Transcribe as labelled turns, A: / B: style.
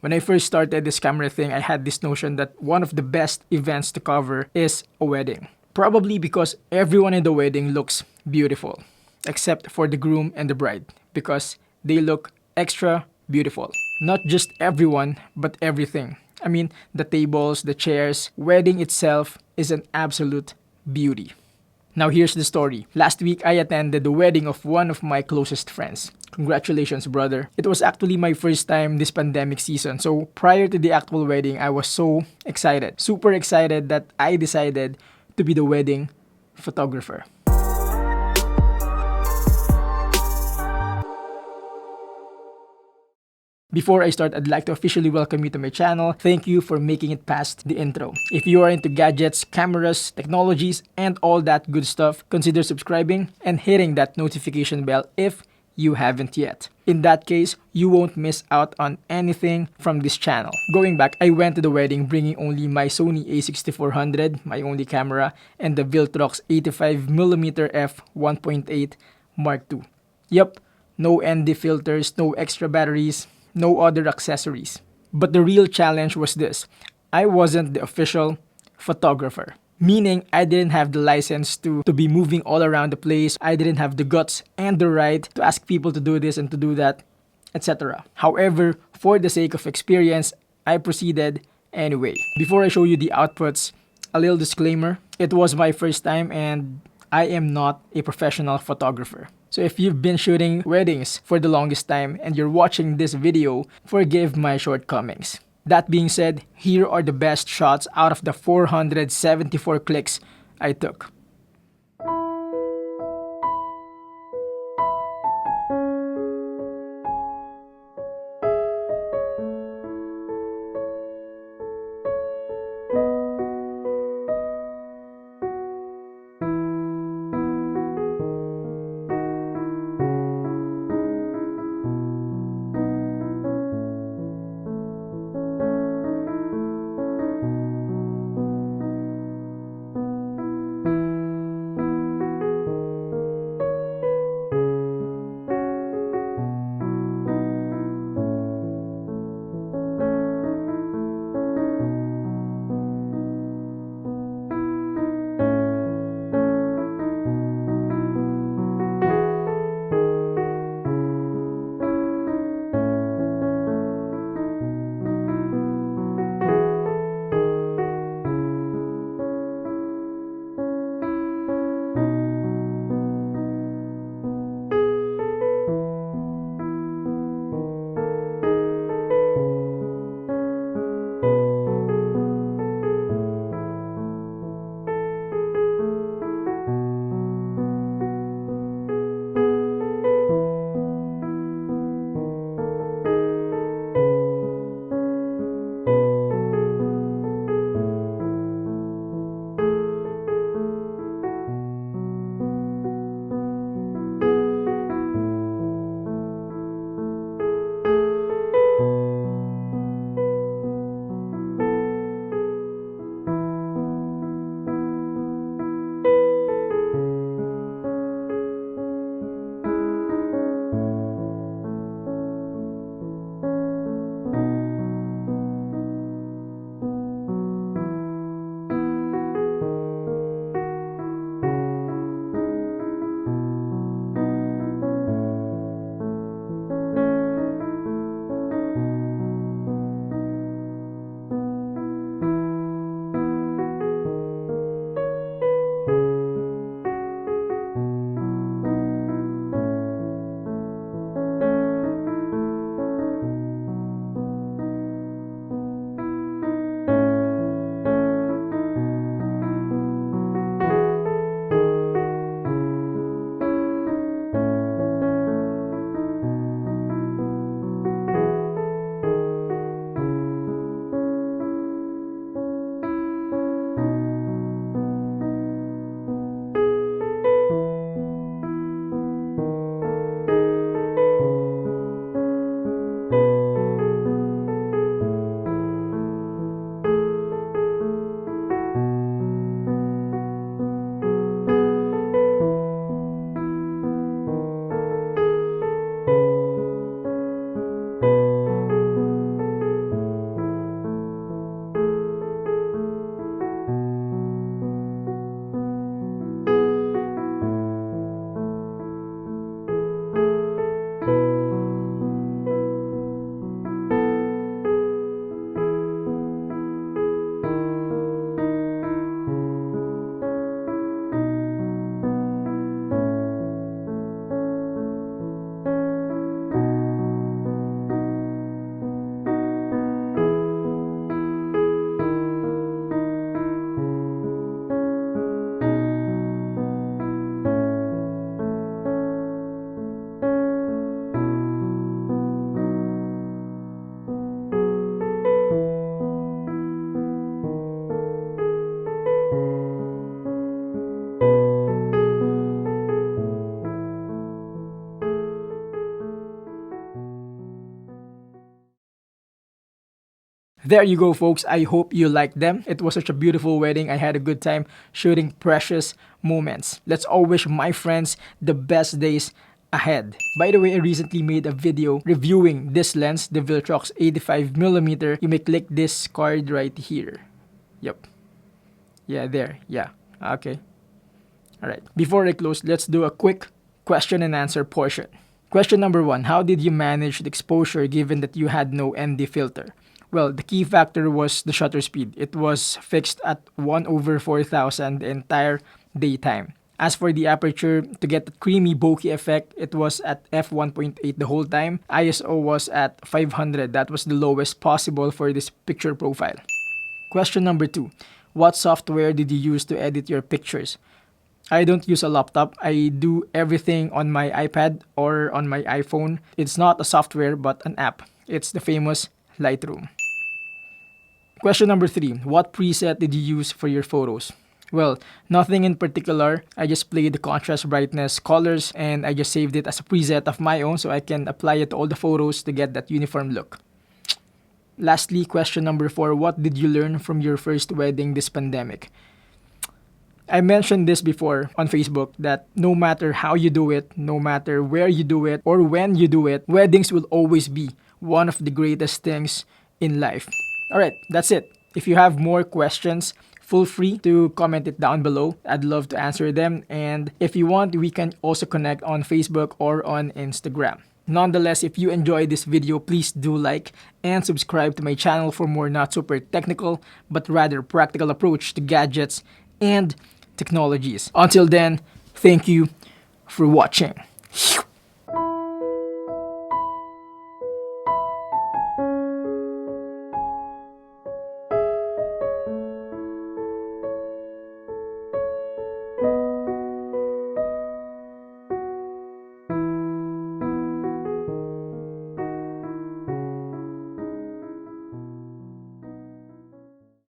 A: When I first started this camera thing, I had this notion that one of the best events to cover is a wedding. Probably because everyone in the wedding looks beautiful, except for the groom and the bride, because they look extra beautiful. Not just everyone, but everything. I mean, the tables, the chairs, wedding itself is an absolute beauty. Now here's the story. Last week, I attended the wedding of one of my closest friends. Congratulations, brother. It was actually my first time this pandemic season, so prior to the actual wedding, I was so excited. Super excited that I decided to be the wedding photographer. Before I start, I'd like to officially welcome you to my channel. Thank you for making it past the intro. If you are into gadgets, cameras, technologies, and all that good stuff, consider subscribing and hitting that notification bell if you haven't yet. In that case, you won't miss out on anything from this channel. Going back, I went to the wedding bringing only my Sony A6400, my only camera, and the Viltrox 85mm f1.8 Mark II. Yup, no ND filters, no extra batteries, no other accessories. But the real challenge was this. I wasn't the official photographer. Meaning, I didn't have the license to be moving all around the place. I didn't have the guts and the right to ask people to do this and to do that, etc. However, for the sake of experience, I proceeded anyway. Before I show you the outputs, a little disclaimer. It was my first time and I am not a professional photographer. So if you've been shooting weddings for the longest time and you're watching this video, forgive my shortcomings. That being said, here are the best shots out of the 474 clicks I took. There you go, folks. I hope you liked them. It was such a beautiful wedding. I had a good time shooting precious moments. Let's all wish my friends the best days ahead. By the way, I recently made a video reviewing this lens, the Viltrox 85mm. You may click this card right here. Yep. Yeah, there. Yeah. Okay. Alright. Before I close, let's do a quick question and answer portion. Question number 1. How did you manage the exposure given that you had no ND filter? Well, the key factor was the shutter speed. It was fixed at 1/4000 the entire daytime. As for the aperture, to get the creamy bokeh effect, it was at f1.8 the whole time. ISO was at 500. That was the lowest possible for this picture profile. Question number 2. What software did you use to edit your pictures? I don't use a laptop. I do everything on my iPad or on my iPhone. It's not a software but an app. It's the famous Lightroom. Question number 3. What preset did you use for your photos? Well, nothing in particular. I just played the contrast, brightness, colors, and I just saved it as a preset of my own so I can apply it to all the photos to get that uniform look. Lastly, question number 4. What did you learn from your first wedding this pandemic? I mentioned this before on Facebook that no matter how you do it, no matter where you do it, or when you do it, weddings will always be one of the greatest things in life. Alright, that's it. If you have more questions, feel free to comment it down below. I'd love to answer them. And if you want, we can also connect on Facebook or on Instagram. Nonetheless, if you enjoyed this video, please do like and subscribe to my channel for more not super technical, but rather practical approach to gadgets and technologies. Until then, thank you for watching.